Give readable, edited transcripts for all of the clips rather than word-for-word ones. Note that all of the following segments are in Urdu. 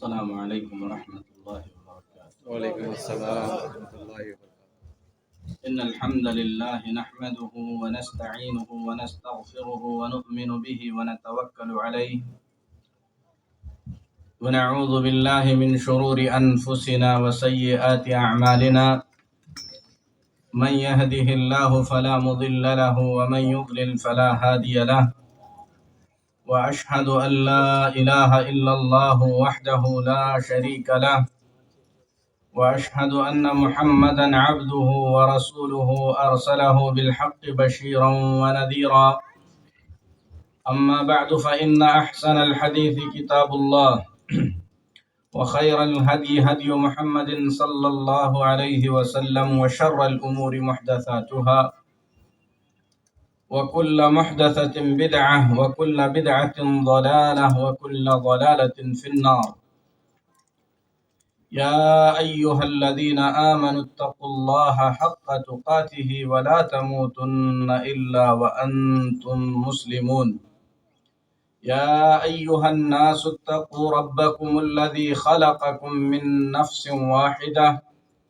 السلام علیکم ورحمۃ اللہ وبرکاتہ۔ وعلیکم السلام ورحمۃ اللہ وبرکاتہ۔ إن الحمد لله نحمده ونستعينه ونستغفره ونؤمن به ونتوكل عليه ونعوذ بالله من شرور أنفسنا وسيئات أعمالنا من يهده الله فلا مضل له ومن يضلل فلا هادي له وأشهد أن لا إله إلا الله وحده لا شريك له وأشهد أن محمدا عبده ورسوله أرسله بالحق بشيرا ونذيرا أما بعد فإن أحسن الحديث كتاب الله وخير الهدي هدي محمد صلى الله عليه وسلم وشر الأمور محدثاتها وكل محدثة بدعة وكل بدعة ضلالة وكل ضلالة في النار يا أيها الذين آمنوا اتقوا الله حق تقاته ولا تموتن إلا وأنتم مسلمون يا أيها الناس اتقوا ربكم الذي خلقكم من نفس واحدة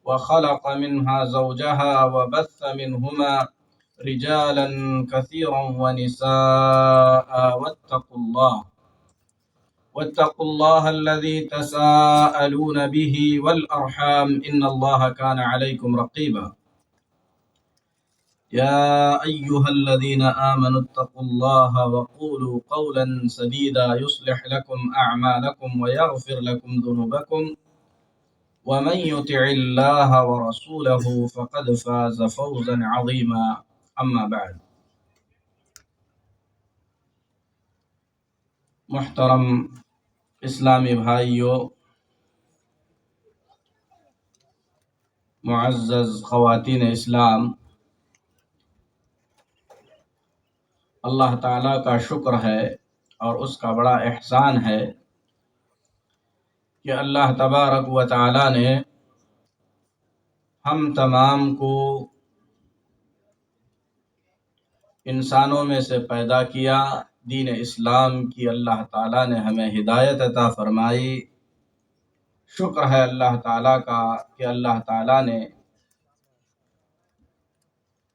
وخلق منها زوجها وبث منهما رجالا كثيرا ونساء واتقوا الله الذي تساءلون به والأرحام إن الله كان عليكم رقيبا يا أيها الذين آمنوا اتقوا الله وقولوا قولا سديدا يصلح لكم أعمالكم ويغفر لكم ذنوبكم ومن يطع الله ورسوله فقد فاز فوزا عظيما أما بعد۔ محترم اسلامی بھائیو، معزز خواتین اسلام، اللہ تعالیٰ کا شکر ہے اور اس کا بڑا احسان ہے کہ اللہ تبارک و تعالیٰ نے ہم تمام کو انسانوں میں سے پیدا کیا، دین اسلام کی اللہ تعالیٰ نے ہمیں ہدایت عطا فرمائی۔ شکر ہے اللہ تعالیٰ کا کہ اللہ تعالیٰ نے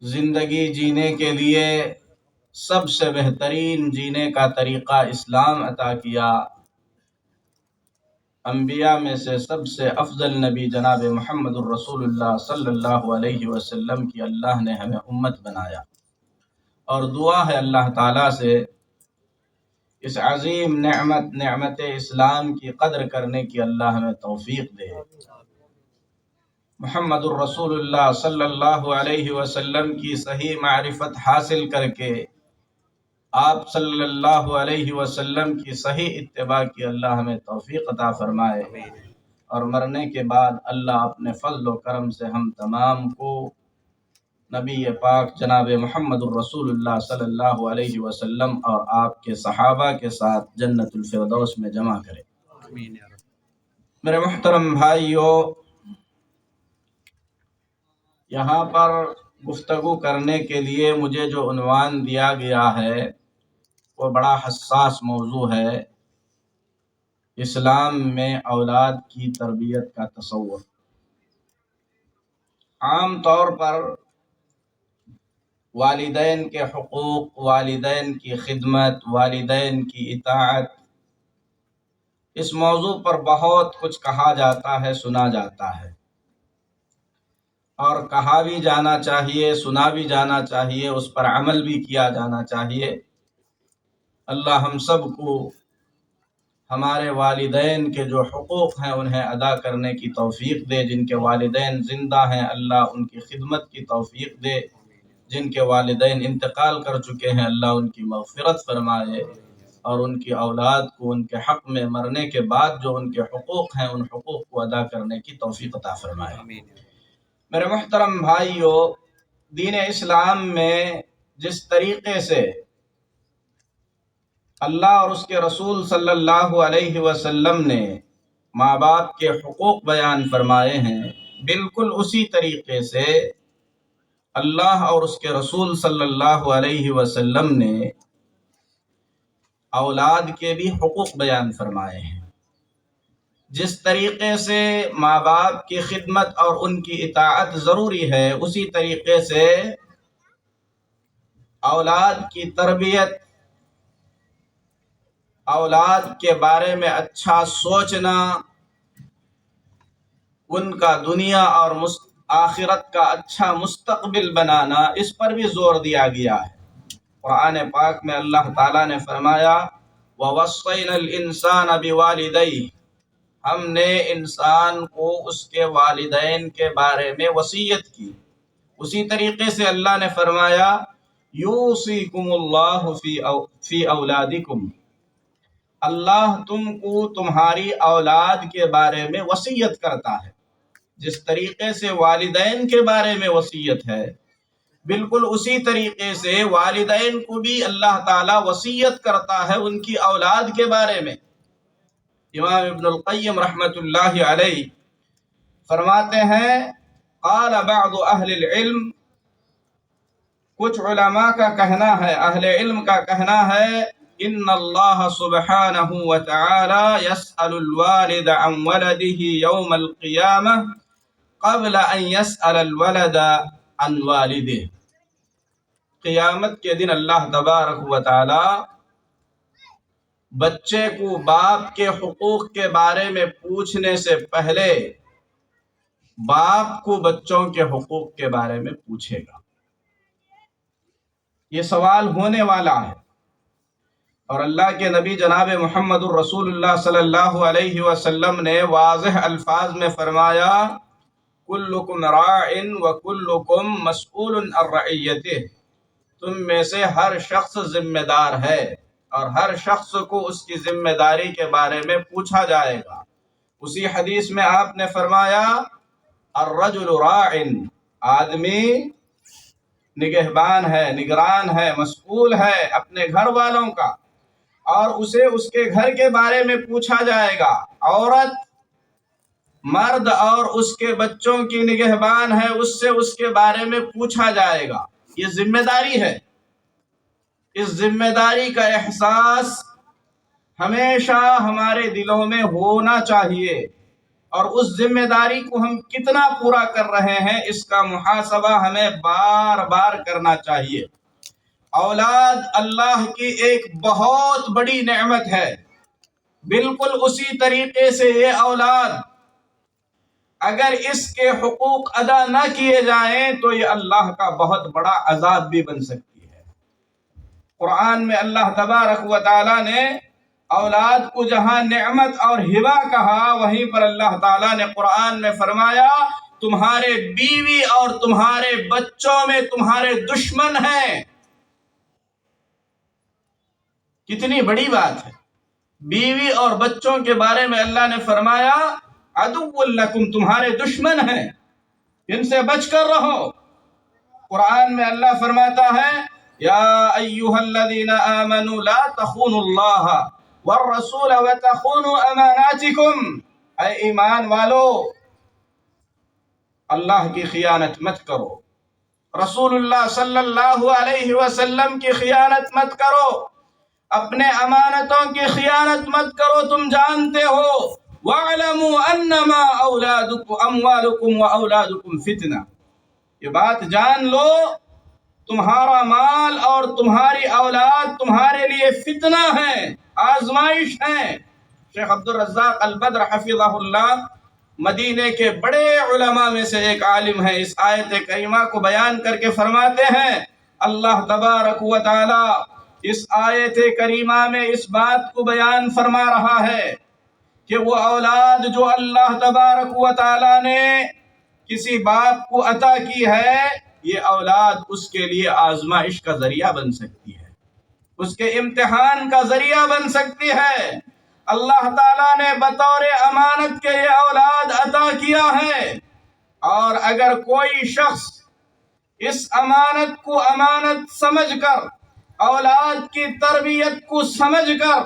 زندگی جینے کے لیے سب سے بہترین جینے کا طریقہ اسلام عطا کیا۔ انبیاء میں سے سب سے افضل نبی جناب محمد الرسول اللہ صلی اللہ علیہ وسلم کی اللہ نے ہمیں امت بنایا، اور دعا ہے اللہ تعالیٰ سے اس عظیم نعمت اسلام کی قدر کرنے کی اللہ ہمیں توفیق دے۔ محمد الرسول اللہ صلی اللہ علیہ وسلم کی صحیح معرفت حاصل کر کے آپ صلی اللہ علیہ وسلم کی صحیح اتباع کی اللہ ہمیں توفیق عطا فرمائے، اور مرنے کے بعد اللہ اپنے فضل و کرم سے ہم تمام کو نبی پاک جناب محمد الرسول اللہ صلی اللہ علیہ وسلم اور آپ کے صحابہ کے ساتھ جنت الفردوس میں جمع کرے۔ میرے محترم بھائیو، یہاں پر گفتگو کرنے کے لیے مجھے جو عنوان دیا گیا ہے وہ بڑا حساس موضوع ہے، اسلام میں اولاد کی تربیت کا تصور۔ عام طور پر والدین کے حقوق، والدین کی خدمت، والدین کی اطاعت، اس موضوع پر بہت کچھ کہا جاتا ہے، سنا جاتا ہے، اور کہا بھی جانا چاہیے، سنا بھی جانا چاہیے، اس پر عمل بھی کیا جانا چاہیے۔ اللہ ہم سب کو ہمارے والدین کے جو حقوق ہیں انہیں ادا کرنے کی توفیق دے۔ جن کے والدین زندہ ہیں اللہ ان کی خدمت کی توفیق دے، جن کے والدین انتقال کر چکے ہیں اللہ ان کی مغفرت فرمائے، اور ان کی اولاد کو ان کے حق میں مرنے کے بعد جو ان کے حقوق ہیں ان حقوق کو ادا کرنے کی توفیق عطا فرمائے۔ میرے محترم بھائیو، دین اسلام میں جس طریقے سے اللہ اور اس کے رسول صلی اللہ علیہ وسلم نے ماں باپ کے حقوق بیان فرمائے ہیں، بالکل اسی طریقے سے اللہ اور اس کے رسول صلی اللہ علیہ وسلم نے اولاد کے بھی حقوق بیان فرمائے ہیں۔ جس طریقے سے ماں باپ کی خدمت اور ان کی اطاعت ضروری ہے، اسی طریقے سے اولاد کی تربیت، اولاد کے بارے میں اچھا سوچنا، ان کا دنیا اور آخرت کا اچھا مستقبل بنانا، اس پر بھی زور دیا گیا ہے۔ قرآن پاک میں اللہ تعالیٰ نے فرمایا وَوَصَّيْنَا الْإِنسَانَ بِوَالِدَيْهِ، ہم نے انسان کو اس کے والدین کے بارے میں وصیت کی۔ اسی طریقے سے اللہ نے فرمایا یوصیکم اللہ فی اولادکم، اللہ تم کو تمہاری اولاد کے بارے میں وصیت کرتا ہے۔ جس طریقے سے والدین کے بارے میں وصیت ہے، بالکل اسی طریقے سے والدین کو بھی اللہ تعالیٰ وصیت کرتا ہے ان کی اولاد کے بارے میں۔ امام ابن القیم رحمۃ اللہ علیہ فرماتے ہیں قال بعض اہل العلم، کچھ علماء کا کہنا ہے، اہل علم کا کہنا ہے ان اللہ سبحانہ وتعالی یسأل الوالد عن ولده یوم القیامہ قبل ان یسأل الولد عن والده، قیامت کے دن اللہ تبارک و تعالی بچے کو باپ کے حقوق کے بارے میں پوچھنے سے پہلے باپ کو بچوں کے حقوق کے بارے میں پوچھے گا۔ یہ سوال ہونے والا ہے، اور اللہ کے نبی جناب محمد الرسول اللہ صلی اللہ علیہ وسلم نے واضح الفاظ میں فرمایا کلکم راع وکلکم مسئول عن رعیتہ، تم میں سے ہر شخص ذمہ دار ہے اور ہر شخص کو اس کی ذمہ داری کے بارے میں پوچھا جائے گا۔ اسی حدیث میں آپ نے فرمایا الرجل راع، آدمی نگہبان ہے، نگران ہے، مسئول ہے اپنے گھر والوں کا، اور اسے اس کے گھر کے بارے میں پوچھا جائے گا۔ عورت مرد اور اس کے بچوں کی نگہبان ہے، اس سے اس کے بارے میں پوچھا جائے گا۔ یہ ذمہ داری ہے۔ اس ذمہ داری کا احساس ہمیشہ ہمارے دلوں میں ہونا چاہیے، اور اس ذمہ داری کو ہم کتنا پورا کر رہے ہیں اس کا محاسبہ ہمیں بار بار کرنا چاہیے۔ اولاد اللہ کی ایک بہت بڑی نعمت ہے، بالکل اسی طریقے سے یہ اولاد اگر اس کے حقوق ادا نہ کیے جائیں تو یہ اللہ کا بہت بڑا عذاب بھی بن سکتی ہے۔ قرآن میں اللہ تبارک و تعالیٰ نے اولاد کو جہاں نعمت اور ہبہ کہا، وہیں پر اللہ تعالیٰ نے قرآن میں فرمایا تمہارے بیوی اور تمہارے بچوں میں تمہارے دشمن ہیں۔ کتنی بڑی بات ہے، بیوی اور بچوں کے بارے میں اللہ نے فرمایا عدو لکم، تمہارے دشمن ہیں، ان سے بچ کر رہو۔ قرآن میں اللہ فرماتا ہے یا ایھا الذین آمنوا لا تخونوا اللہ والرسول وتخونوا اماناتکم، اے ایمان والو اللہ کی خیانت مت کرو، رسول اللہ صلی اللہ علیہ وسلم کی خیانت مت کرو، اپنے امانتوں کی خیانت مت کرو، تم جانتے ہو وَاعْلَمُوا أَنَّمَا أَمْوَالُكُمْ وَأَوْلَادُكُمْ فِتْنَةٌ، یہ بات جان لو تمہارا مال اور تمہاری اولاد تمہارے لیے فتنہ ہے، آزمائش ہے۔ شیخ عبد الرزاق البدر حفظہ اللہ مدینے کے بڑے علماء میں سے ایک عالم ہیں، اس آیت کریمہ کو بیان کر کے فرماتے ہیں اللہ تبارک و تعالی اس آیت کریمہ میں اس بات کو بیان فرما رہا ہے کہ وہ اولاد جو اللہ تبارک و تعالی نے کسی باپ کو عطا کی ہے، یہ اولاد اس کے لیے آزمائش کا ذریعہ بن سکتی ہے، اس کے امتحان کا ذریعہ بن سکتی ہے۔ اللہ تعالیٰ نے بطور امانت کے یہ اولاد عطا کیا ہے، اور اگر کوئی شخص اس امانت کو امانت سمجھ کر، اولاد کی تربیت کو سمجھ کر،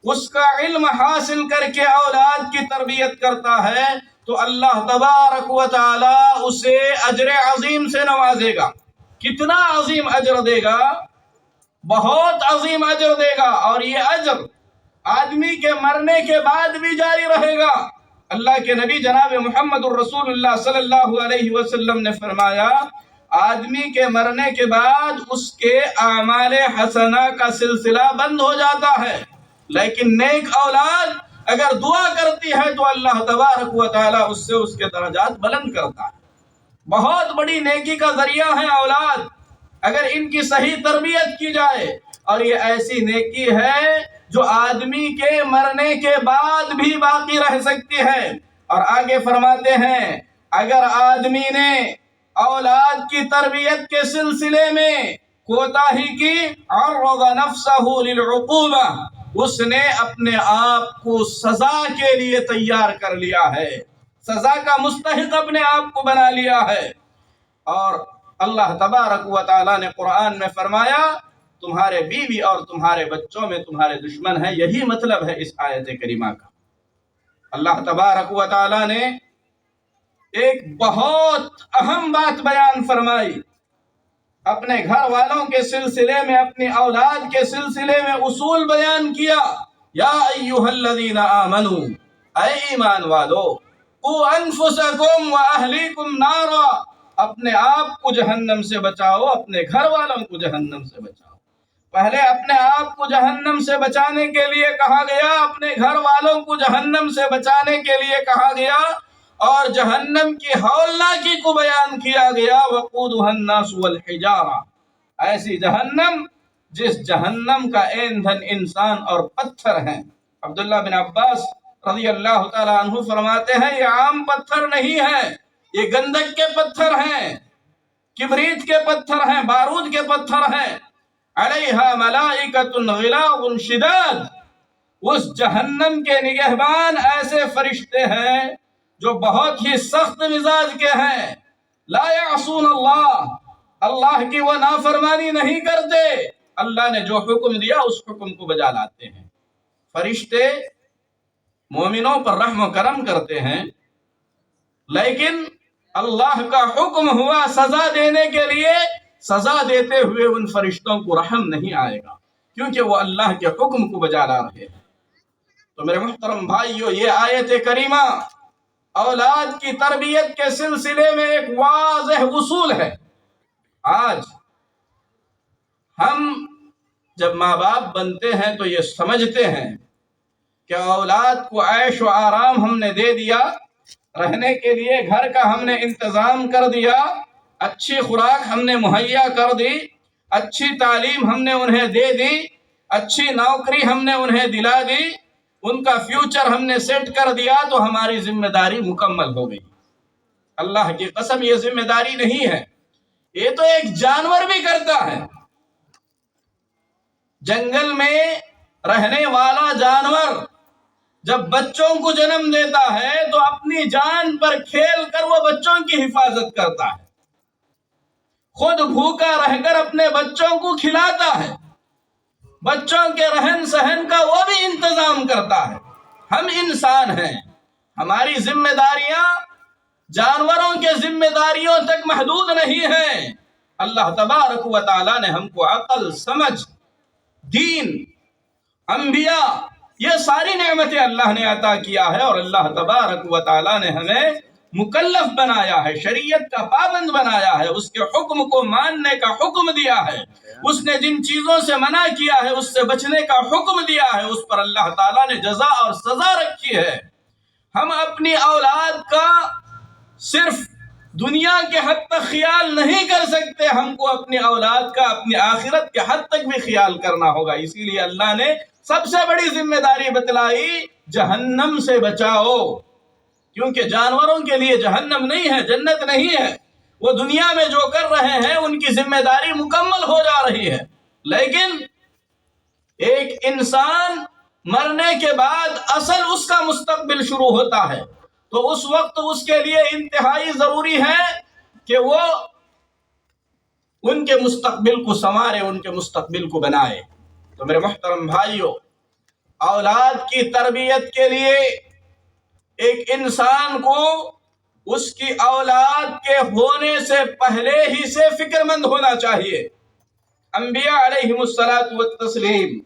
اس کا علم حاصل کر کے اولاد کی تربیت کرتا ہے تو اللہ تبارک و تعالی اسے اجر عظیم سے نوازے گا۔ کتنا عظیم اجر دے گا، بہت عظیم اجر دے گا، اور یہ اجر آدمی کے مرنے کے بعد بھی جاری رہے گا۔ اللہ کے نبی جناب محمد الرسول اللہ صلی اللہ علیہ وسلم نے فرمایا آدمی کے مرنے کے بعد اس کے اعمال حسنہ کا سلسلہ بند ہو جاتا ہے، لیکن نیک اولاد اگر دعا کرتی ہے تو اللہ تبارک و تعالیٰ اس سے اس کے درجات بلند کرتا ہے۔ بہت بڑی نیکی کا ذریعہ ہے اولاد، اگر ان کی صحیح تربیت کی جائے، اور یہ ایسی نیکی ہے جو آدمی کے مرنے کے بعد بھی باقی رہ سکتی ہے۔ اور آگے فرماتے ہیں اگر آدمی نے اولاد کی تربیت کے سلسلے میں کوتاہی کی عرض نفسہ للعقوبہ، اس نے اپنے آپ کو سزا کے لیے تیار کر لیا ہے، سزا کا مستحق اپنے آپ کو بنا لیا ہے۔ اور اللہ تبارک و تعالیٰ نے قرآن میں فرمایا تمہارے بیوی اور تمہارے بچوں میں تمہارے دشمن ہیں، یہی مطلب ہے اس آیت کریمہ کا۔ اللہ تبارک و تعالیٰ نے ایک بہت اہم بات بیان فرمائی، اپنے گھر والوں کے سلسلے میں، اپنی اولاد کے سلسلے میں اصول بیان کیا۔ یا ایھا الذین آمنوا، اے ایمان والو، قوا انفسکم واہلیکم نارا، اپنے آپ کو جہنم سے بچاؤ، اپنے گھر والوں کو جہنم سے بچاؤ۔ پہلے اپنے آپ کو جہنم سے بچانے کے لیے کہا گیا، اپنے گھر والوں کو جہنم سے بچانے کے لیے کہا گیا، اور جہنم کی ہولناکی کو بیان کیا گیا، وقودھا الناس والحجارہ، ایسی جہنم جس جہنم کا ایندھن انسان اور پتھر ہیں۔ عبداللہ بن عباس رضی اللہ تعالیٰ عنہ فرماتے ہیں یہ عام پتھر نہیں ہے، یہ گندک کے پتھر ہیں، کبریت کے پتھر ہیں، بارود کے پتھر ہیں۔ علیہا ملائکۃ غلاظ شداد، اس جہنم کے نگہبان ایسے فرشتے ہیں جو بہت ہی سخت مزاج کے ہیں، لا یعصون اللہ، اللہ کی وہ نافرمانی نہیں کرتے، اللہ نے جو حکم دیا اس حکم کو بجا لاتے ہیں۔ فرشتے مومنوں پر رحم و کرم کرتے ہیں، لیکن اللہ کا حکم ہوا سزا دینے کے لیے، سزا دیتے ہوئے ان فرشتوں کو رحم نہیں آئے گا، کیونکہ وہ اللہ کے حکم کو بجا لا رہے ہیں۔ تو میرے محترم بھائیو، یہ آیت کریمہ اولاد کی تربیت کے سلسلے میں ایک واضح اصول ہے۔ آج ہم جب ماں باپ بنتے ہیں تو یہ سمجھتے ہیں کہ اولاد کو عیش و آرام ہم نے دے دیا، رہنے کے لیے گھر کا ہم نے انتظام کر دیا، اچھی خوراک ہم نے مہیا کر دی، اچھی تعلیم ہم نے انہیں دے دی، اچھی نوکری ہم نے انہیں دلا دی، ان کا فیوچر ہم نے سیٹ کر دیا تو ہماری ذمہ داری مکمل ہو گئی۔ اللہ کی قسم یہ ذمہ داری نہیں ہے، یہ تو ایک جانور بھی کرتا ہے۔ جنگل میں رہنے والا جانور جب بچوں کو جنم دیتا ہے تو اپنی جان پر کھیل کر وہ بچوں کی حفاظت کرتا ہے، خود بھوکا رہ کر اپنے بچوں کو کھلاتا ہے، بچوں کے رہن سہن کا وہ بھی انتظام کرتا ہے۔ ہم انسان ہیں، ہماری ذمہ داریاں جانوروں کے ذمہ داریوں تک محدود نہیں ہیں۔ اللہ تبارک و تعالیٰ نے ہم کو عقل، سمجھ، دین، انبیاء، یہ ساری نعمتیں اللہ نے عطا کیا ہے، اور اللہ تبارک و تعالیٰ نے ہمیں مکلف بنایا ہے، شریعت کا پابند بنایا ہے، اس کے حکم کو ماننے کا حکم دیا ہے، اس نے جن چیزوں سے منع کیا ہے اس سے بچنے کا حکم دیا ہے، اس پر اللہ تعالیٰ نے جزا اور سزا رکھی ہے۔ ہم اپنی اولاد کا صرف دنیا کے حد تک خیال نہیں کر سکتے، ہم کو اپنی اولاد کا اپنی آخرت کے حد تک بھی خیال کرنا ہوگا۔ اسی لیے اللہ نے سب سے بڑی ذمہ داری بتلائی، جہنم سے بچاؤ، کیونکہ جانوروں کے لیے جہنم نہیں ہے، جنت نہیں ہے، وہ دنیا میں جو کر رہے ہیں ان کی ذمہ داری مکمل ہو جا رہی ہے، لیکن ایک انسان مرنے کے بعد اصل اس کا مستقبل شروع ہوتا ہے، تو اس وقت اس کے لیے انتہائی ضروری ہے کہ وہ ان کے مستقبل کو سنوارے، ان کے مستقبل کو بنائے۔ تو میرے محترم بھائیو، اولاد کی تربیت کے لیے ایک انسان کو اس کی اولاد کے ہونے سے پہلے ہی سے فکر مند ہونا چاہیے۔ انبیاء علیہم الصلاۃ والتسلیم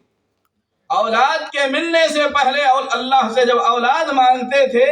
اولاد کے ملنے سے پہلے اللہ سے جب اولاد مانگتے تھے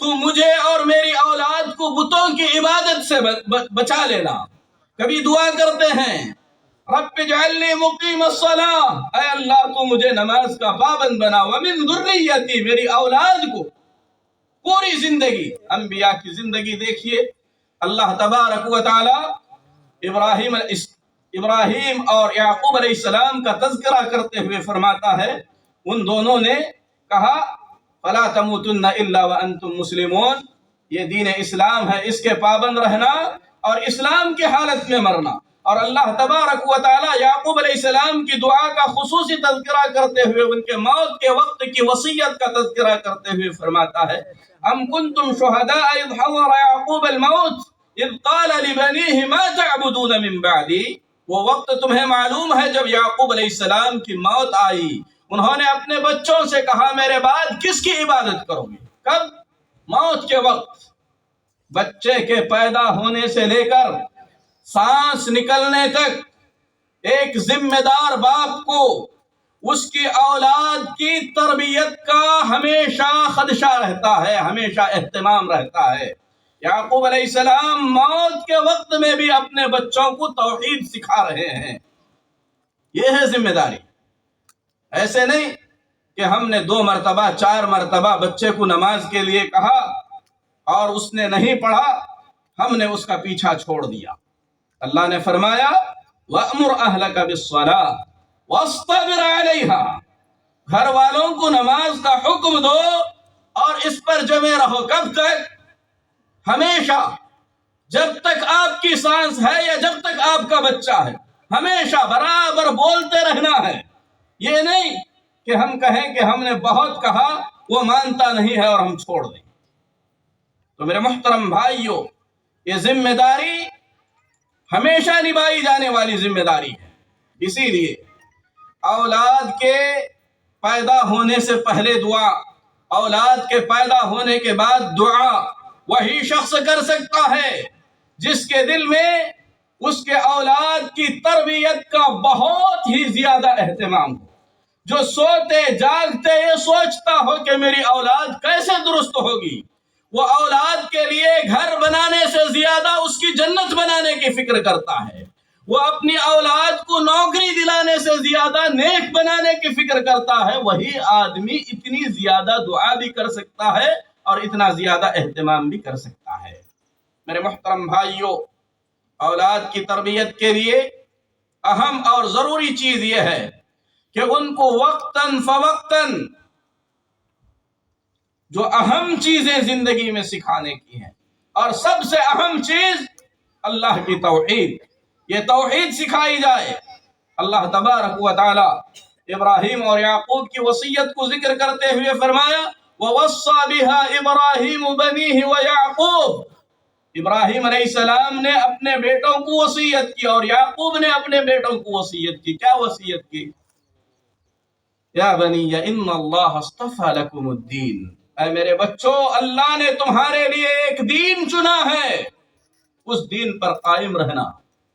تو مجھے اور میری اولاد کو بتوں کی عبادت سے بچا لینا. کبھی دعا کرتے ہیں رب اجعلنی مقیم الصلاۃ، اے اللہ تو مجھے نماز کا پابند بنا، ومن ذریتی، میری اولاد کو. پوری زندگی انبیاء کی زندگی دیکھیے. اللہ تبارک و تعالی ابراہیم اور یعقوب علیہ السلام کا تذکرہ کرتے ہوئے فرماتا ہے ان دونوں نے کہا فلا تموتن الا وانتم مسلمون، یہ دین اسلام ہے، اس کے پابند رہنا اور اسلام کی حالت میں مرنا. اور اللہ تبارک و تعالی یعقوب علیہ السلام کی دعا کا خصوصی تذکرہ کرتے ہوئے ان کے موت کے وقت کی وصیت کا تذکرہ کرتے ہوئے فرماتا ہے ام کنتم شہداء اذ حضر یعقوب الموت اذ قال لبنیہ ما تعبدون من بعدی. وہ وقت تمہیں معلوم ہے جب یعقوب علیہ السلام کی موت آئی، انہوں نے اپنے بچوں سے کہا میرے بعد کس کی عبادت کرو گے؟ کب؟ موت کے وقت. بچے کے پیدا ہونے سے لے کر سانس نکلنے تک ایک ذمہ دار باپ کو اس کی اولاد کی تربیت کا ہمیشہ خدشہ رہتا ہے، ہمیشہ اہتمام رہتا ہے. یعقوب علیہ السلام موت کے وقت میں بھی اپنے بچوں کو توحید سکھا رہے ہیں. یہ ہے ذمہ داری. ایسے نہیں کہ ہم نے 2 مرتبہ 4 مرتبہ بچے کو نماز کے لیے کہا اور اس نے نہیں پڑھا، ہم نے اس کا پیچھا چھوڑ دیا. اللہ نے فرمایا وَأْمُرْ أَهْلَكَ بِالصَّلَاةِ وَاصْطَبِرْ عَلَيْهَا، گھر والوں کو نماز کا حکم دو اور اس پر جمے رہو. کب تک؟ ہمیشہ. جب تک آپ کی سانس ہے یا جب تک آپ کا بچہ ہے، ہمیشہ برابر بولتے رہنا ہے. یہ نہیں کہ ہم کہیں کہ ہم نے بہت کہا وہ مانتا نہیں ہے اور ہم چھوڑ دیں. تو میرے محترم بھائیوں، یہ ذمہ داری ہمیشہ نبھائی جانے والی ذمہ داری ہے. اسی لیے اولاد کے پیدا ہونے سے پہلے دعا، اولاد کے پیدا ہونے کے بعد دعا وہی شخص کر سکتا ہے جس کے دل میں اس کے اولاد کی تربیت کا بہت ہی زیادہ اہتمام ہو، جو سوتے جاگتے یہ سوچتا ہو کہ میری اولاد کیسے درست ہوگی. وہ اولاد کے لیے گھر بنانے سے زیادہ اس کی جنت بنانے کی فکر کرتا ہے. وہ اپنی اولاد کو نوکری دلانے سے زیادہ نیک بنانے کی فکر کرتا ہے. وہی آدمی اتنی زیادہ دعا بھی کر سکتا ہے اور اتنا زیادہ اہتمام بھی کر سکتا ہے. میرے محترم بھائیوں، اولاد کی تربیت کے لیے اہم اور ضروری چیز یہ ہے کہ ان کو وقتاً فوقتاً جو اہم چیزیں زندگی میں سکھانے کی ہیں، اور سب سے اہم چیز اللہ کی توحید، یہ توحید سکھائی جائے. اللہ تبارک و تعالی ابراہیم اور یعقوب کی وصیت کو ذکر کرتے ہوئے فرمایا وَوَصَّى بِهَا إِبْرَاهِيمُ بَنِيهِ وَيَعْقُوبُ. ابراہیم علیہ السلام نے اپنے بیٹوں کو وصیت کی اور یعقوب نے اپنے بیٹوں کو وصیت کی. کیا وصیت کی؟ یا بنی ان اللہ اصطفى لکم الدین، اے میرے بچوں، اللہ نے تمہارے لیے ایک دین چنا ہے، اس دین پر قائم رہنا.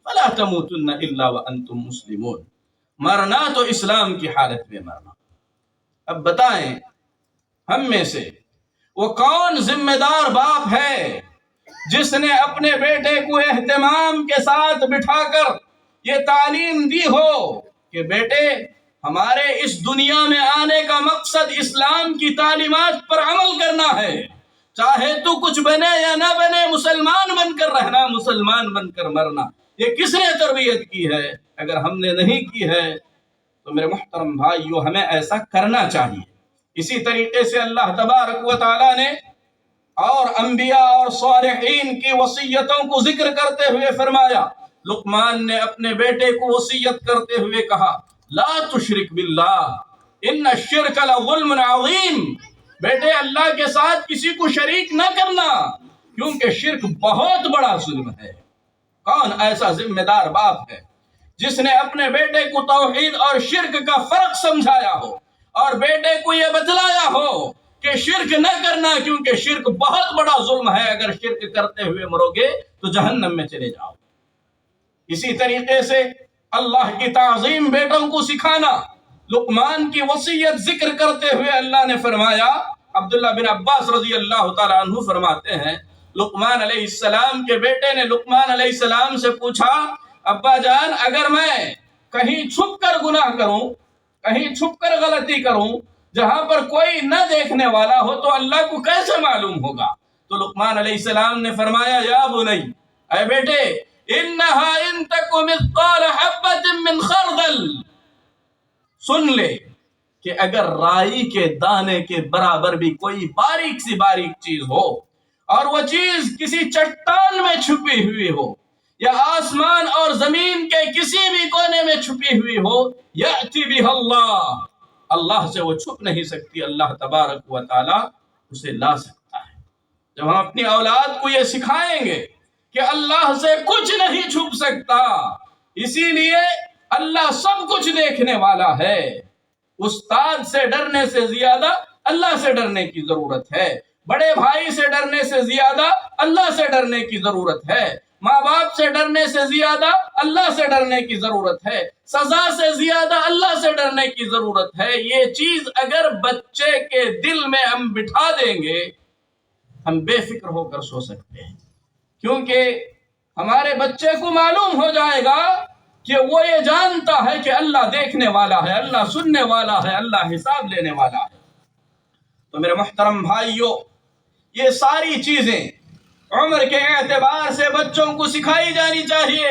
فلا تموتن الا وانتم مسلمون، مرنا تو اسلام کی حالت میں مرنا. اب بتائیں ہم میں سے وہ کون ذمہ دار باپ ہے جس نے اپنے بیٹے کو اہتمام کے ساتھ بٹھا کر یہ تعلیم دی ہو کہ بیٹے ہمارے اس دنیا میں آنے کا مقصد اسلام کی تعلیمات پر عمل کرنا ہے، چاہے تو کچھ بنے یا نہ بنے مسلمان بن کر رہنا، مسلمان بن کر مرنا. یہ کس نے تربیت کی ہے؟ اگر ہم نے نہیں کی ہے تو میرے محترم بھائیو ہمیں ایسا کرنا چاہیے. اسی طریقے سے اللہ تبارک و تعالی نے اور انبیاء اور صالحین کی وصیتوں کو ذکر کرتے ہوئے فرمایا. لقمان نے اپنے بیٹے کو وصیت کرتے ہوئے کہا لا تشرک باللہ ان الشرک لظلم عظیم، بیٹے اللہ کے ساتھ کسی کو شریک نہ کرنا کیونکہ شرک بہت بڑا ظلم ہے. کون ایسا ذمہ دار باپ ہے جس نے اپنے بیٹے کو توحید اور شرک کا فرق سمجھایا ہو اور بیٹے کو یہ بتلایا ہو کہ شرک نہ کرنا کیونکہ شرک بہت بڑا ظلم ہے، اگر شرک کرتے ہوئے مرو گے تو جہنم میں چلے جاؤ. اسی طریقے سے اللہ کی تعظیم بیٹوں کو سکھانا. لقمان کی وصیت ذکر کرتے ہوئے اللہ نے فرمایا عبداللہ بن عباس رضی اللہ تعالیٰ عنہ فرماتے ہیں لقمان علیہ السلام کے بیٹے نے لقمان علیہ السلام سے پوچھا ابا جان اگر میں کہیں چھپ کر گناہ کروں کہیں چھپ کر غلطی کروں جہاں پر کوئی نہ دیکھنے والا ہو تو اللہ کو کیسے معلوم ہوگا؟ تو لقمان علیہ السلام نے فرمایا یا بنی اے بیٹے انہا ان تک مثقال حبۃ من خردل سن لے کہ اگر رائی کے دانے کے برابر بھی کوئی باریک سی باریک چیز ہو اور وہ چیز کسی چٹان میں چھپی ہوئی ہو یا آسمان اور زمین کے کسی بھی کونے میں چھپی ہوئی ہو یأتی بہ اللہ سے وہ چھپ نہیں سکتی، اللہ تبارک و تعالی اسے لا سکتا ہے۔ جب ہم اپنی اولاد کو یہ سکھائیں گے کہ اللہ سے کچھ نہیں چھپ سکتا، اسی لیے اللہ سب کچھ دیکھنے والا ہے، استاد سے ڈرنے سے زیادہ اللہ سے ڈرنے کی ضرورت ہے، بڑے بھائی سے ڈرنے سے زیادہ اللہ سے ڈرنے کی ضرورت ہے، ماں باپ سے ڈرنے سے زیادہ اللہ سے ڈرنے کی ضرورت ہے، سزا سے زیادہ اللہ سے ڈرنے کی ضرورت ہے۔ یہ چیز اگر بچے کے دل میں ہم بٹھا دیں گے ہم بے فکر ہو کر سو سکتے ہیں، کیونکہ ہمارے بچے کو معلوم ہو جائے گا کہ وہ یہ جانتا ہے کہ اللہ دیکھنے والا ہے، اللہ سننے والا ہے، اللہ حساب لینے والا ہے۔ تو میرے محترم بھائیوں، یہ ساری چیزیں عمر کے اعتبار سے بچوں کو سکھائی جانی چاہیے۔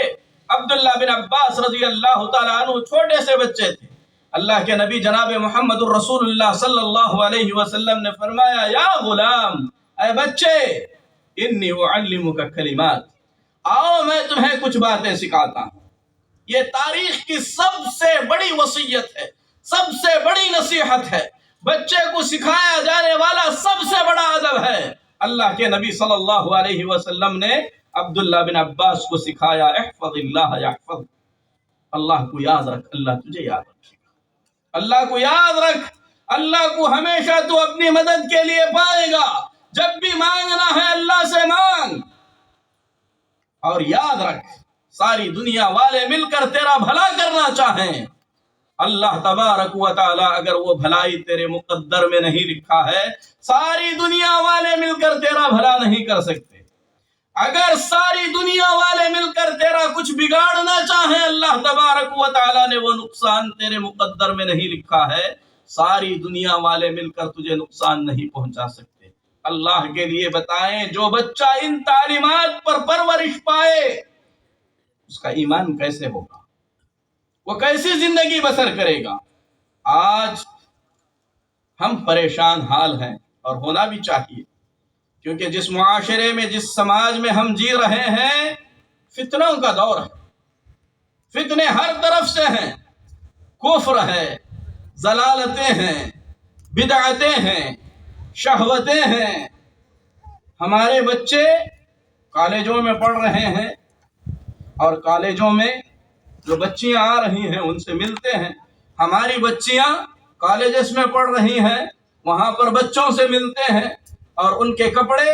عبداللہ بن عباس رضی اللہ تعالیٰ عنہ چھوٹے سے بچے تھے، اللہ کے نبی جناب محمد الرسول اللہ صلی اللہ علیہ وسلم نے فرمایا یا غلام، اے بچے انی اعلمک کلمات، آؤ میں تمہیں کچھ باتیں سکھاتا ہوں۔ یہ تاریخ کی سب سے بڑی وصیت ہے، سب سے بڑی نصیحت ہے، بچے کو سکھایا جانے والا سب سے بڑا ادب ہے۔ اللہ کے نبی صلی اللہ علیہ وسلم نے عبداللہ بن عباس کو سکھایا احفظ اللہ یحفظ، اللہ کو یاد رکھ اللہ تجھے یاد رکھے گا، اللہ کو یاد رکھ، اللہ کو ہمیشہ تو اپنی مدد کے لیے پائے گا، جب بھی مانگنا ہے اللہ سے مانگ، اور یاد رکھ ساری دنیا والے مل کر تیرا بھلا کرنا چاہیں، اللہ تبارک و تعالی اگر وہ بھلائی تیرے مقدر میں نہیں لکھا ہے ساری دنیا والے مل کر تیرا بھلا نہیں کر سکتے۔ اگر ساری دنیا والے مل کر تیرا کچھ بگاڑنا چاہیں اللہ تبارک و تعالی نے وہ نقصان تیرے مقدر میں نہیں لکھا ہے، ساری دنیا والے مل کر تجھے نقصان نہیں پہنچا سکتے۔ اللہ کے لیے بتائیں جو بچہ ان تعلیمات پر پرورش پائے اس کا ایمان کیسے ہوگا، وہ کیسی زندگی بسر کرے گا؟ آج ہم پریشان حال ہیں اور ہونا بھی چاہیے، کیونکہ جس معاشرے میں جس سماج میں ہم جی رہے ہیں فتنوں کا دور ہے، فتنے ہر طرف سے ہیں، کفر ہے، ضلالتیں ہیں، بدعتیں ہیں، شہوتیں ہیں۔ ہمارے بچے کالجوں میں پڑھ رہے ہیں اور کالجوں میں جو بچیاں آ رہی ہیں ان سے ملتے ہیں، ہماری بچیاں کالجز میں پڑھ رہی ہیں وہاں پر بچوں سے ملتے ہیں، اور ان کے کپڑے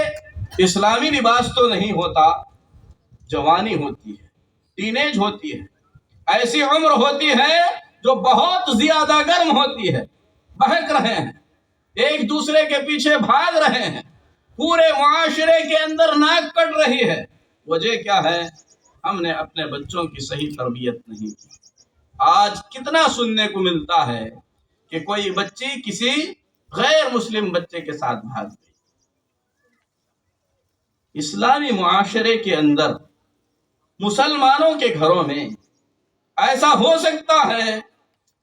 اسلامی لباس تو نہیں ہوتا، جوانی ہوتی ہے، ٹین ایج ہوتی ہے، ایسی عمر ہوتی ہے جو بہت زیادہ گرم ہوتی ہے، بہک رہے ہیں، ایک دوسرے کے پیچھے بھاگ رہے ہیں، پورے معاشرے کے اندر ناک کٹ رہی ہے۔ وجہ کیا ہے؟ ہم نے اپنے بچوں کی صحیح تربیت نہیں کی۔ آج کتنا سننے کو ملتا ہے کہ کوئی بچی کسی غیر مسلم بچے کے ساتھ بھاگ گئی۔ اسلامی معاشرے کے اندر مسلمانوں کے گھروں میں ایسا ہو سکتا ہے،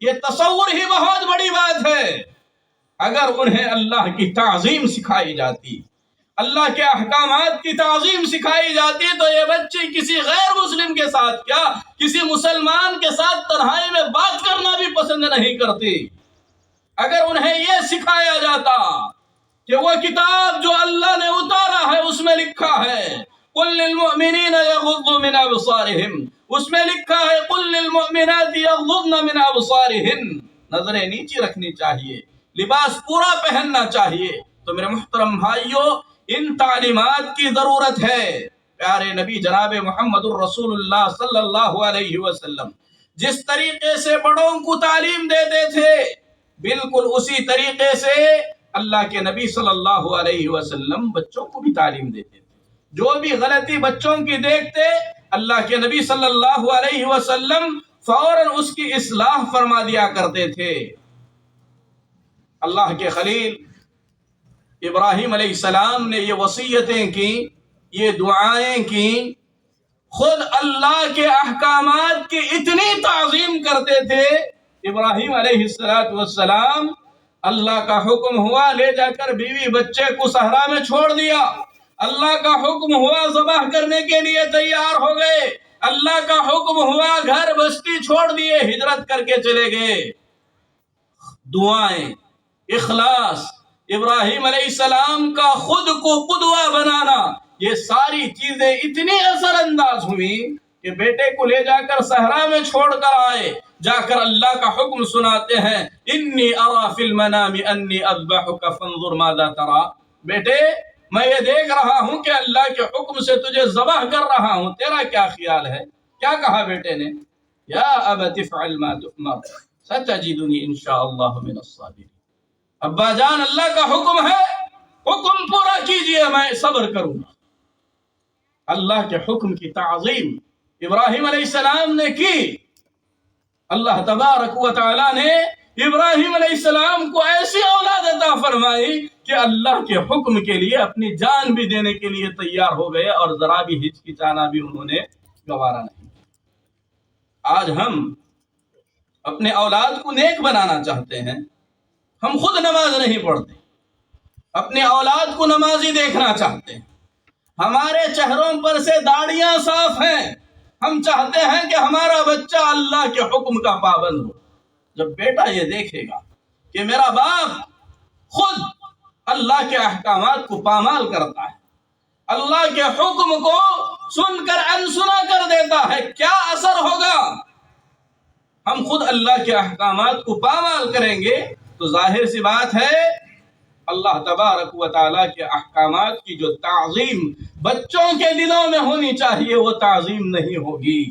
یہ تصور ہی بہت بڑی بات ہے۔ اگر انہیں اللہ کی تعظیم سکھائی جاتی، اللہ کے احکامات کی تعظیم سکھائی جاتی، تو یہ بچی کسی غیر مسلم کے ساتھ کیا کسی مسلمان کے ساتھ تنہائی میں بات کرنا بھی پسند نہیں کرتی۔ اگر انہیں یہ سکھایا جاتا کہ وہ کتاب جو اللہ نے اتارا ہے اس میں لکھا ہے قُلْ لِلْمُؤْمِنِينَ يَغُضُّوا مِنْ أَبْصَارِهِمْ، اس میں لکھا ہے قُلْ لِلْمُؤْمِنَاتِ يَغْضُضْنَ مِنْ أَبْصَارِهِنْ، نظریں نیچی رکھنی چاہیے، لباس پورا پہننا چاہیے۔ تو میرے محترم بھائیوں، ان تعلیمات کی ضرورت ہے۔ پیارے نبی جناب محمد الرسول اللہ صلی اللہ علیہ وسلم جس طریقے سے بڑوں کو تعلیم دیتے تھے بالکل اسی طریقے سے اللہ کے نبی صلی اللہ علیہ وسلم بچوں کو بھی تعلیم دیتے تھے. جو بھی غلطی بچوں کی دیکھتے اللہ کے نبی صلی اللہ علیہ وسلم فوراً اس کی اصلاح فرما دیا کرتے تھے. اللہ کے خلیل ابراہیم علیہ السلام نے یہ وصیتیں کی، یہ دعائیں کی. خود اللہ کے احکامات کی اتنی تعظیم کرتے تھے ابراہیم علیہ السلام. اللہ کا حکم ہوا لے جا کر بیوی بچے کو صحرا میں چھوڑ دیا. اللہ کا حکم ہوا ذبح کرنے کے لیے تیار ہو گئے. اللہ کا حکم ہوا گھر بستی چھوڑ دیے، ہجرت کر کے چلے گئے. دعائیں، اخلاص، ابراہیم علیہ السلام کا خود کو قدوہ بنانا، یہ ساری چیزیں اتنی اثر انداز ہوئی کہ بیٹے کو لے جا کر صحرا میں چھوڑ کر آئے. جا کر اللہ کا حکم سناتے ہیں، انی ارا فی المنام انی اذبحک فانظر ماذا ترى. بیٹے میں یہ دیکھ رہا ہوں کہ اللہ کے حکم سے تجھے ذبح کر رہا ہوں، تیرا کیا خیال ہے؟ کیا کہا بیٹے نے؟ یا ابت افعل ما تؤمر ستجدنی انشاءاللہ من الصابرین. ابا جان اللہ کا حکم ہے، حکم پورا کیجئے، میں صبر کروں گا. اللہ کے حکم کی تعظیم ابراہیم علیہ السلام نے کی. اللہ تبارک و تعالی نے ابراہیم علیہ السلام کو ایسی اولاد عطا فرمائی کہ اللہ کے حکم کے لیے اپنی جان بھی دینے کے لیے تیار ہو گئے اور ذرا بھی ہچکچانا بھی انہوں نے گوارا نہیں. آج ہم اپنے اولاد کو نیک بنانا چاہتے ہیں، ہم خود نماز نہیں پڑھتے، اپنے اولاد کو نمازی دیکھنا چاہتے ہیں. ہمارے چہروں پر سے داڑیاں صاف ہیں، ہم چاہتے ہیں کہ ہمارا بچہ اللہ کے حکم کا پابند ہو. جب بیٹا یہ دیکھے گا کہ میرا باپ خود اللہ کے احکامات کو پامال کرتا ہے، اللہ کے حکم کو سن کر انسنا کر دیتا ہے، کیا اثر ہوگا؟ ہم خود اللہ کے احکامات کو پامال کریں گے تو ظاہر سی بات ہے اللہ تبارک و تعالیٰ کے احکامات کی جو تعظیم بچوں کے دلوں میں ہونی چاہیے وہ تعظیم نہیں ہوگی.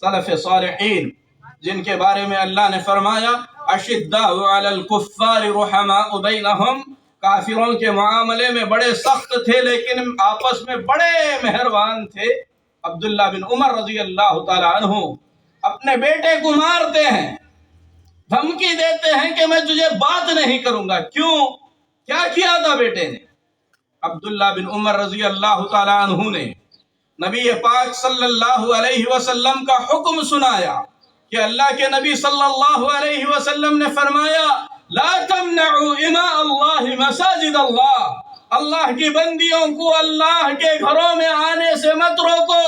سلف صالحین جن کے بارے میں اللہ نے فرمایا اشداء علی الکفار رحماء بینہم، کافروں کے معاملے میں بڑے سخت تھے لیکن آپس میں بڑے مہربان تھے. عبداللہ بن عمر رضی اللہ تعالی عنہ اپنے بیٹے کو مارتے ہیں، دھمکی دیتے ہیں کہ میں تجھے بات نہیں کروں گا. کیوں؟ کیا کیا تھا بیٹے نے؟ عبداللہ بن عمر رضی اللہ تعالی عنہ نے نبی پاک صلی اللہ علیہ وسلم کا حکم سنایا کہ اللہ کے نبی صلی اللہ علیہ وسلم نے فرمایا لا تمنعوا اماء اللہ مساجد اللہ، اللہ کی بندیوں کو اللہ کے گھروں میں آنے سے مت روکو.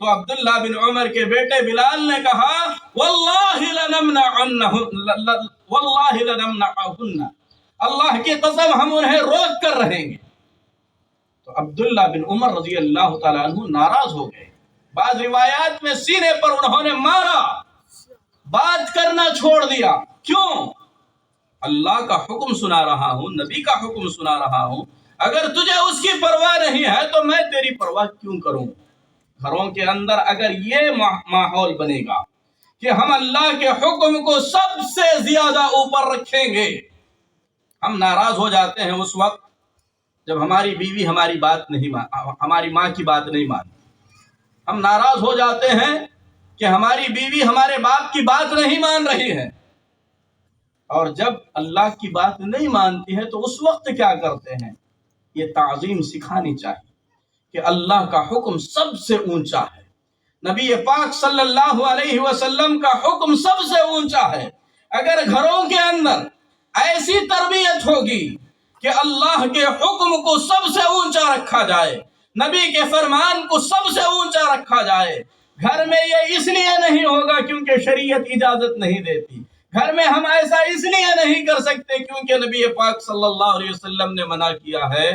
تو عبداللہ بن عمر کے بیٹے بلال نے کہا واللہ لنمنعہن، اللہ کی قسم ہم انہیں روک کر رہیں گے. تو عبداللہ بن عمر رضی اللہ تعالیٰ عنہ ناراض ہو گئے. بعض روایات میں سینے پر انہوں نے مارا، بات کرنا چھوڑ دیا. کیوں؟ اللہ کا حکم سنا رہا ہوں، نبی کا حکم سنا رہا ہوں، اگر تجھے اس کی پرواہ نہیں ہے تو میں تیری پرواہ کیوں کروں؟ گھروں کے اندر اگر یہ ماحول بنے گا کہ ہم اللہ کے حکم کو سب سے زیادہ اوپر رکھیں گے، ہم ناراض ہو جاتے ہیں اس وقت جب ہماری بیوی ہماری ماں کی بات نہیں مانتی. ہم ناراض ہو جاتے ہیں کہ ہماری بیوی ہمارے باپ کی بات نہیں مان رہی ہے. اور جب اللہ کی بات نہیں مانتی ہے تو اس وقت کیا کرتے ہیں؟ یہ تعظیم سکھانی چاہیے کہ اللہ کا حکم سب سے اونچا ہے، نبی پاک صلی اللہ علیہ وسلم کا حکم سب سے اونچا ہے. اگر گھروں کے اندر ایسی تربیت ہوگی کہ اللہ کے حکم کو سب سے اونچا رکھا جائے، نبی کے فرمان کو سب سے اونچا رکھا جائے، گھر میں یہ اس لیے نہیں ہوگا کیونکہ شریعت اجازت نہیں دیتی، گھر میں ہم ایسا اس لیے نہیں کر سکتے کیونکہ نبی پاک صلی اللہ علیہ وسلم نے منع کیا ہے،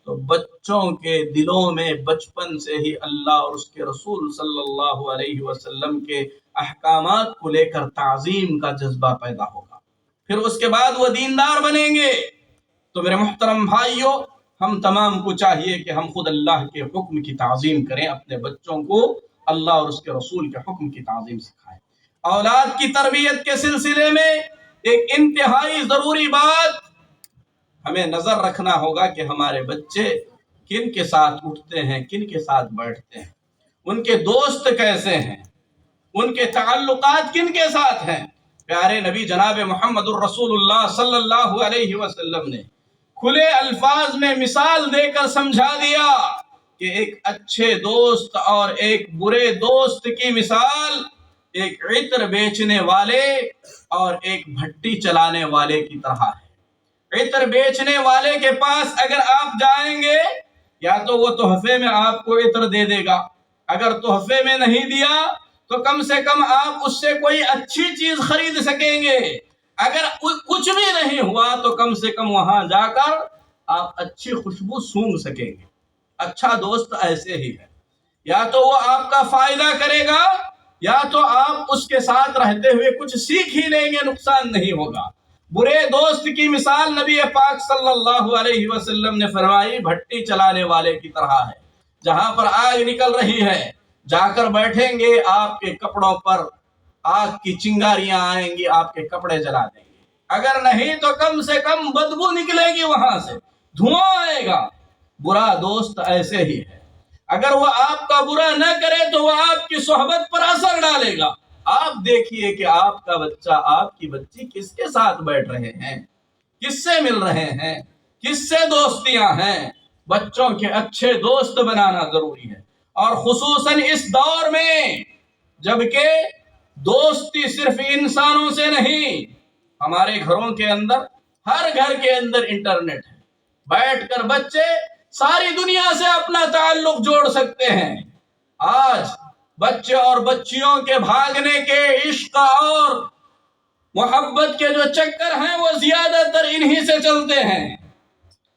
تو بچوں کے دلوں میں بچپن سے ہی اللہ اور اس کے رسول صلی اللہ علیہ وسلم کے احکامات کو لے کر تعظیم کا جذبہ پیدا ہوگا. پھر اس کے بعد وہ دیندار بنیں گے. تو میرے محترم بھائیوں، ہم تمام کو چاہیے کہ ہم خود اللہ کے حکم کی تعظیم کریں، اپنے بچوں کو اللہ اور اس کے رسول کے حکم کی تعظیم سکھائیں. اولاد کی تربیت کے سلسلے میں ایک انتہائی ضروری بات ہمیں نظر رکھنا ہوگا کہ ہمارے بچے کن کے ساتھ اٹھتے ہیں، کن کے ساتھ بیٹھتے ہیں، ان کے دوست کیسے ہیں، ان کے تعلقات کن کے ساتھ ہیں۔ پیارے نبی جناب محمد الرسول اللہ صلی اللہ علیہ وسلم نے کھلے الفاظ میں مثال دے کر سمجھا دیا کہ ایک اچھے دوست اور ایک برے دوست کی مثال ایک عطر بیچنے والے اور ایک بھٹی چلانے والے کی طرح ہے۔ عطر بیچنے والے کے پاس اگر آپ جائیں گے یا تو وہ تحفے میں آپ کو عطر دے دے گا، اگر تحفے میں نہیں دیا تو کم سے کم آپ اس سے کوئی اچھی چیز خرید سکیں گے، اگر کچھ بھی نہیں ہوا تو کم سے کم وہاں جا کر آپ اچھی خوشبو سونگھ سکیں گے۔ اچھا دوست ایسے ہی ہے، یا تو وہ آپ کا فائدہ کرے گا یا تو آپ اس کے ساتھ رہتے ہوئے کچھ سیکھ ہی لیں گے، نقصان نہیں ہوگا۔ برے دوست کی مثال نبی پاک صلی اللہ علیہ وسلم نے فرمائی بھٹی چلانے والے کی طرح ہے۔ جہاں پر آگ نکل رہی ہے جا کر بیٹھیں گے، آپ کے کپڑوں پر آگ کی چنگاریاں آئیں گی، آپ کے کپڑے جلا دیں گے، اگر نہیں تو کم سے کم بدبو نکلے گی، وہاں سے دھواں آئے گا۔ برا دوست ایسے ہی ہے، اگر وہ آپ کا برا نہ کرے تو وہ آپ کی صحبت پر اثر ڈالے گا۔ آپ دیکھیے کہ آپ کا بچہ، آپ کی بچی کس کے ساتھ بیٹھ رہے ہیں، کس سے مل رہے ہیں، کس سے دوستیاں ہیں۔ بچوں کے اچھے دوست بنانا ضروری ہے، اور خصوصاً اس دور میں جبکہ دوستی صرف انسانوں سے نہیں، ہمارے گھروں کے اندر، ہر گھر کے اندر انٹرنیٹ ہے، بیٹھ کر بچے ساری دنیا سے اپنا تعلق جوڑ سکتے ہیں۔ آج بچے اور بچیوں کے بھاگنے کے، عشق اور محبت کے جو چکر ہیں وہ زیادہ تر انہی سے چلتے ہیں۔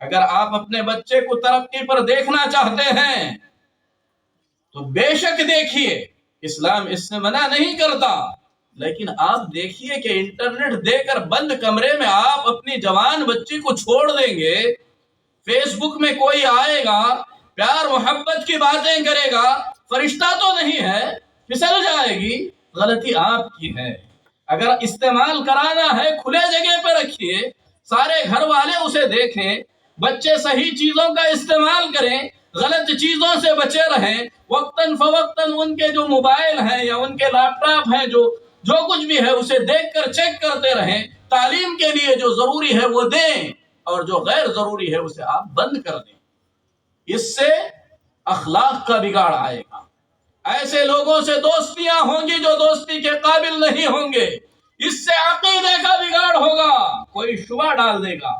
اگر آپ اپنے بچے کو ترقی پر دیکھنا چاہتے ہیں تو بے شک دیکھیے، اسلام اس سے منع نہیں کرتا، لیکن آپ دیکھیے کہ انٹرنیٹ دے کر بند کمرے میں آپ اپنی جوان بچی کو چھوڑ دیں گے، فیس بک میں کوئی آئے گا، پیار محبت کی باتیں کرے گا، فرشتہ تو نہیں ہے، پھسل جائے گی، غلطی آپ کی ہے۔ اگر استعمال کرانا ہے کھلے جگہ پہ رکھیے، سارے گھر والے اسے دیکھیں، بچے صحیح چیزوں کا استعمال کریں، غلط چیزوں سے بچے رہیں، وقتاً فوقتاً ان کے جو موبائل ہیں یا ان کے لیپ ٹاپ ہیں، جو کچھ بھی ہے اسے دیکھ کر چیک کرتے رہیں، تعلیم کے لیے جو ضروری ہے وہ دیں اور جو غیر ضروری ہے اسے آپ بند کر دیں۔ اس سے اخلاق کا بگاڑ آئے گا، ایسے لوگوں سے دوستیاں ہوں گی جو دوستی کے قابل نہیں ہوں گے، اس سے عقیدے کا بگاڑ ہوگا، کوئی شبہ ڈال دے گا،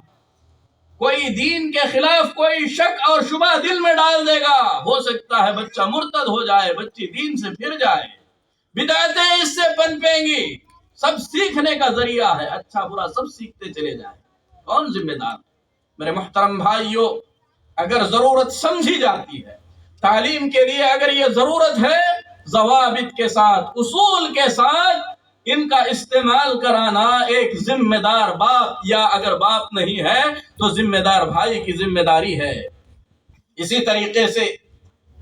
کوئی دین کے خلاف کوئی شک اور شبہ دل میں ڈال دے گا، ہو سکتا ہے بچہ مرتد ہو جائے، بچی دین سے پھر جائے، بدعتیں اس سے پنپیں گی۔ سب سیکھنے کا ذریعہ ہے، اچھا برا سب سیکھتے چلے جائیں، کون ذمہ دار؟ میرے محترم بھائیوں، اگر ضرورت سمجھی جاتی ہے تعلیم کے لیے، اگر یہ ضرورت ہے ضوابط کے ساتھ، اصول کے ساتھ ان کا استعمال کرانا ایک ذمہ دار باپ، یا اگر باپ نہیں ہے تو ذمہ دار بھائی کی ذمہ داری ہے۔ اسی طریقے سے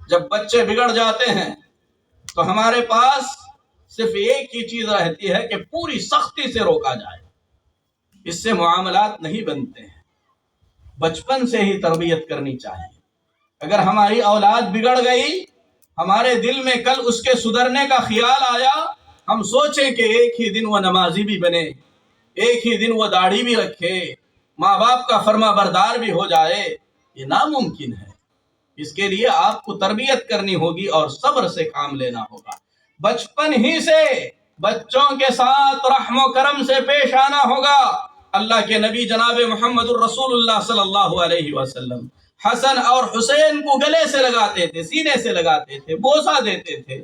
جب بچے بگڑ جاتے ہیں تو ہمارے پاس صرف ایک ہی چیز رہتی ہے کہ پوری سختی سے روکا جائے، اس سے معاملات نہیں بنتے ہیں، بچپن سے ہی تربیت کرنی چاہیے۔ اگر ہماری اولاد بگڑ گئی، ہمارے دل میں کل اس کے سدھرنے کا خیال آیا، ہم سوچیں کہ ایک ہی دن وہ نمازی بھی بنے، ایک ہی دن وہ داڑھی بھی رکھے، ماں باپ کا فرما بردار بھی ہو جائے، یہ ناممکن ہے۔ اس کے لیے آپ کو تربیت کرنی ہوگی اور صبر سے کام لینا ہوگا، بچپن ہی سے بچوں کے ساتھ رحم و کرم سے پیش آنا ہوگا۔ اللہ کے نبی جناب محمد الرسول اللہ صلی اللہ علیہ وسلم حسن اور حسین کو گلے سے لگاتے تھے، سینے سے لگاتے تھے، بوسہ دیتے تھے،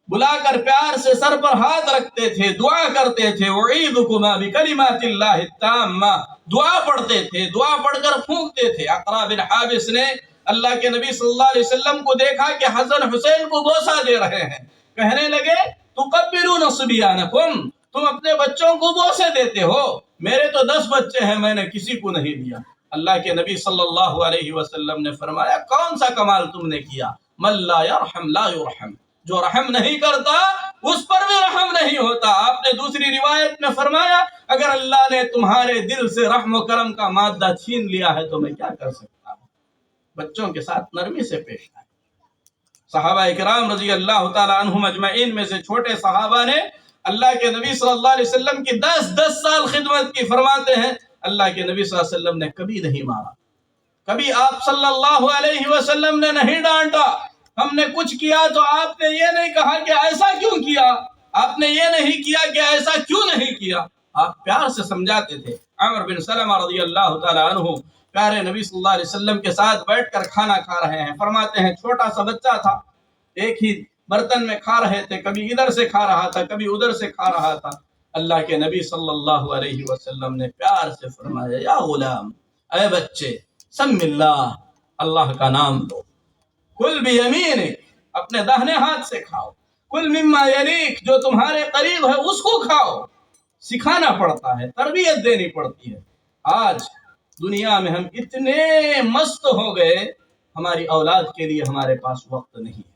بلا کر پیار سے سر پر ہاتھ رکھتے تھے، دعا کرتے تھے، اعیذکما بکلمات اللہ التامہ، دعا پڑھتے تھے، دعا پڑھ کر پھونکتے تھے۔ اقرا بن حابس نے اللہ کے نبی صلی اللہ علیہ وسلم کو دیکھا کہ حسن حسین کو بوسہ دے رہے ہیں، کہنے لگے تقبلون صبیانکم، تم اپنے بچوں کو بوسے دیتے ہو، میرے تو 10 بچے ہیں، میں نے کسی کو نہیں دیا۔ اللہ کے نبی صلی اللہ علیہ وسلم نے فرمایا کون سا کمال تم نے کیا؟ من لا یرحم لا یرحم، جو رحم نہیں کرتا اس پر بھی رحم نہیں ہوتا۔ آپ نے دوسری روایت میں فرمایا اگر اللہ نے تمہارے دل سے رحم و کرم کا مادہ چھین لیا ہے تو میں کیا کر سکتا ہوں۔ بچوں کے ساتھ نرمی سے پیش آئے۔ صحابہ کرام رضی اللہ تعالی عنہم اجمعین میں سے چھوٹے صحابہ نے اللہ کے نبی صلی اللہ علیہ وسلم کی 10 سال خدمت کی۔ فرماتے ہیں اللہ کے نبی صلی اللہ علیہ وسلم نے کبھی نہیں مارا، کبھی آپ صلی اللہ علیہ وسلم نے نہیں ڈانٹا۔ ہم نے کچھ کیا تو آپ نے یہ نہیں کہا کہ ایسا کیوں کیا، آپ نے یہ نہیں کیا کہ ایسا کیوں نہیں کیا، آپ پیار سے سمجھاتے تھے۔ عمر بن سلمہ رضی اللہ تعالی عنہ پیارے نبی صلی اللہ علیہ وسلم کے ساتھ بیٹھ کر کھانا کھا رہے ہیں۔ فرماتے ہیں چھوٹا سا بچہ تھا، ایک ہی برتن میں کھا رہے تھے، کبھی ادھر سے کھا رہا تھا کبھی ادھر سے کھا رہا تھا۔ اللہ کے نبی صلی اللہ علیہ وسلم نے پیار سے فرمایا یا غلام، اے بچے، سم اللہ، اللہ کا نام لو، کل بیمینک، اپنے داہنے ہاتھ سے کھاؤ، کل مما یلیک، جو تمہارے قریب ہے اس کو کھاؤ۔ سکھانا پڑتا ہے، تربیت دینی پڑتی ہے۔ آج دنیا میں ہم اتنے مست ہو گئے، ہماری اولاد کے لیے ہمارے پاس وقت نہیں ہے۔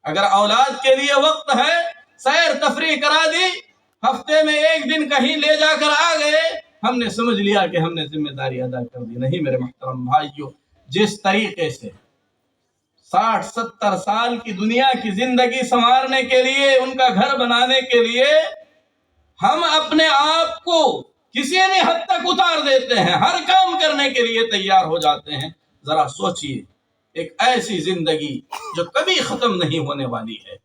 اگر اولاد کے لیے وقت ہے، سیر تفریح کرا دی، ہفتے میں ایک دن کہیں لے جا کر آ گئے، ہم نے سمجھ لیا کہ ہم نے ذمہ داری ادا کر دی۔ نہیں میرے محترم بھائیو، جس طریقے سے 60-70 سال کی دنیا کی زندگی سنوارنے کے لیے، ان کا گھر بنانے کے لیے ہم اپنے آپ کو کسی بھی حد تک اتار دیتے ہیں، ہر کام کرنے کے لیے تیار ہو جاتے ہیں، ذرا سوچئے ایک ایسی زندگی جو کبھی ختم نہیں ہونے والی ہے،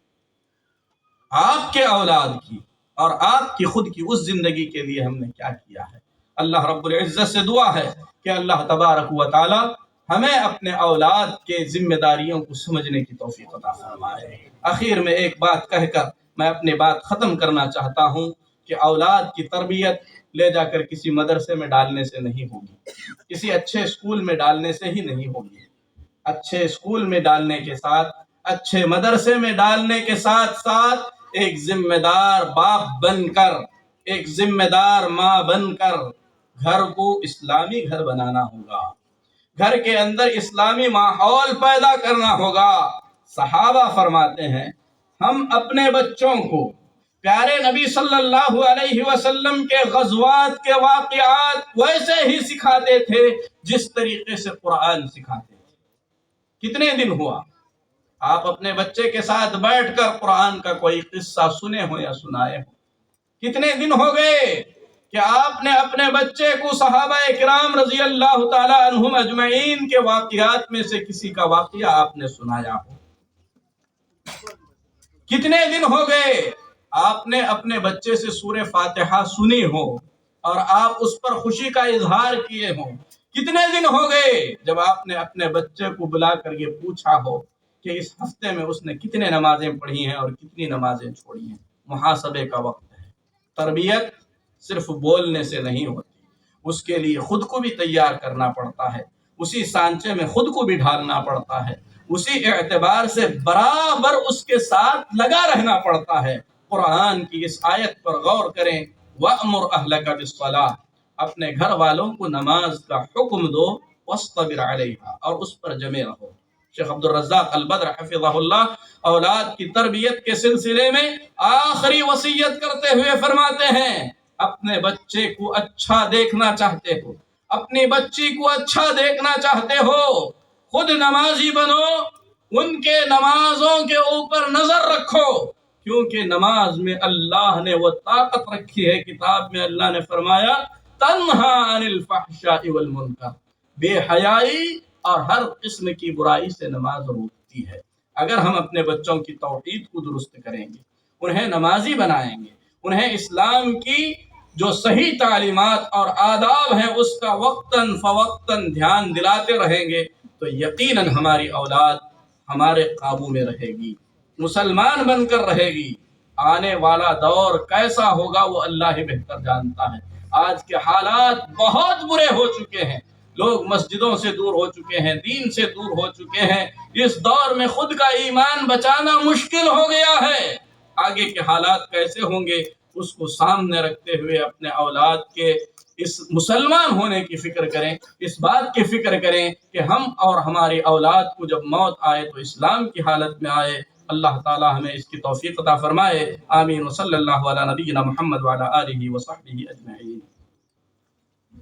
آپ کے اولاد کی اور آپ کی خود کی اس زندگی کے لیے ہم نے کیا کیا ہے۔ اللہ رب العزت سے دعا ہے کہ اللہ تبارک و تعالی ہمیں اپنے اولاد کے ذمہ داریوں کو سمجھنے کی توفیق عطا فرمائے۔ آخر میں ایک بات کہہ کر میں اپنی بات ختم کرنا چاہتا ہوں کہ اولاد کی تربیت لے جا کر کسی مدرسے میں ڈالنے سے نہیں ہوگی، کسی اچھے اسکول میں ڈالنے سے ہی نہیں ہوگی۔ اچھے اسکول میں ڈالنے کے ساتھ، اچھے مدرسے میں ڈالنے کے ساتھ ساتھ ایک ذمہ دار باپ بن کر، ایک ذمہ دار ماں بن کر گھر کو اسلامی گھر بنانا ہوگا، گھر کے اندر اسلامی ماحول پیدا کرنا ہوگا۔ صحابہ فرماتے ہیں ہم اپنے بچوں کو پیارے نبی صلی اللہ علیہ وسلم کے غزوات کے واقعات ویسے ہی سکھاتے تھے جس طریقے سے قرآن سکھاتے تھے۔ کتنے دن ہوا آپ اپنے بچے کے ساتھ بیٹھ کر قرآن کا کوئی قصہ سنے ہو یا سنائے ہو؟ کتنے دن ہو گئے کہ آپ نے اپنے بچے کو صحابہ کرام رضی اللہ تعالی عنہم اجمعین کے واقعات میں سے کسی کا واقعہ آپ نے سنایا ہو؟ کتنے دن ہو گئے آپ نے اپنے بچے سے سورہ فاتحہ سنی ہو اور آپ اس پر خوشی کا اظہار کیے ہوں؟ کتنے دن ہو گئے جب آپ نے اپنے بچے کو بلا کر یہ پوچھا ہو کہ اس ہفتے میں اس نے کتنے نمازیں پڑھی ہیں اور کتنی نمازیں چھوڑی ہیں؟ محاسبے کا وقت ہے۔ تربیت صرف بولنے سے نہیں ہوتی، اس کے لیے خود کو بھی تیار کرنا پڑتا ہے، اسی سانچے میں خود کو بھی ڈھالنا پڑتا ہے، اسی اعتبار سے برابر اس کے ساتھ لگا رہنا پڑتا ہے۔ قرآن کی اس آیت پر غور کریں، وَأْمُرْ أَهْلَكَ بِالصَّلَاةِ، اپنے گھر والوں کو نماز کا حکم دو، وَاصْطَبِرْ عَلَيْهَا، اور اس پر جمے رہو۔ شیخ عبدالرزاق البدر حفظہ اللہ اولاد کی تربیت کے سلسلے میں آخری وصیت کرتے ہوئے فرماتے ہیں اپنے بچے کو اچھا دیکھنا چاہتے ہو، اپنی بچی کو اچھا دیکھنا چاہتے ہو، خود نمازی بنو، ان کے نمازوں کے اوپر نظر رکھو، کیونکہ نماز میں اللہ نے وہ طاقت رکھی ہے۔ کتاب میں اللہ نے فرمایا تنہا عن الفحشاء والمنکر، بے حیائی اور ہر قسم کی برائی سے نماز روکتی ہے۔ اگر ہم اپنے بچوں کی توحید کو درست کریں گے، انہیں نمازی بنائیں گے، انہیں اسلام کی جو صحیح تعلیمات اور آداب ہیں اس کا وقتاً فوقتاً دھیان دلاتے رہیں گے تو یقیناً ہماری اولاد ہمارے قابو میں رہے گی، مسلمان بن کر رہے گی۔ آنے والا دور کیسا ہوگا وہ اللہ ہی بہتر جانتا ہے۔ آج کے حالات بہت برے ہو چکے ہیں، لوگ مسجدوں سے دور ہو چکے ہیں، دین سے دور ہو چکے ہیں۔ اس دور میں خود کا ایمان بچانا مشکل ہو گیا ہے۔ آگے کے حالات کیسے ہوں گے اس کو سامنے رکھتے ہوئے اپنے اولاد کے اس مسلمان ہونے کی فکر کریں، اس بات کی فکر کریں کہ ہم اور ہماری اولاد کو جب موت آئے تو اسلام کی حالت میں آئے، اللہ تعالی ہمیں اس کی توفیق عطا فرمائے. آمین. وصلی اللہ علی نبینا محمد وعلی آلہ وصحبہ اجمعین.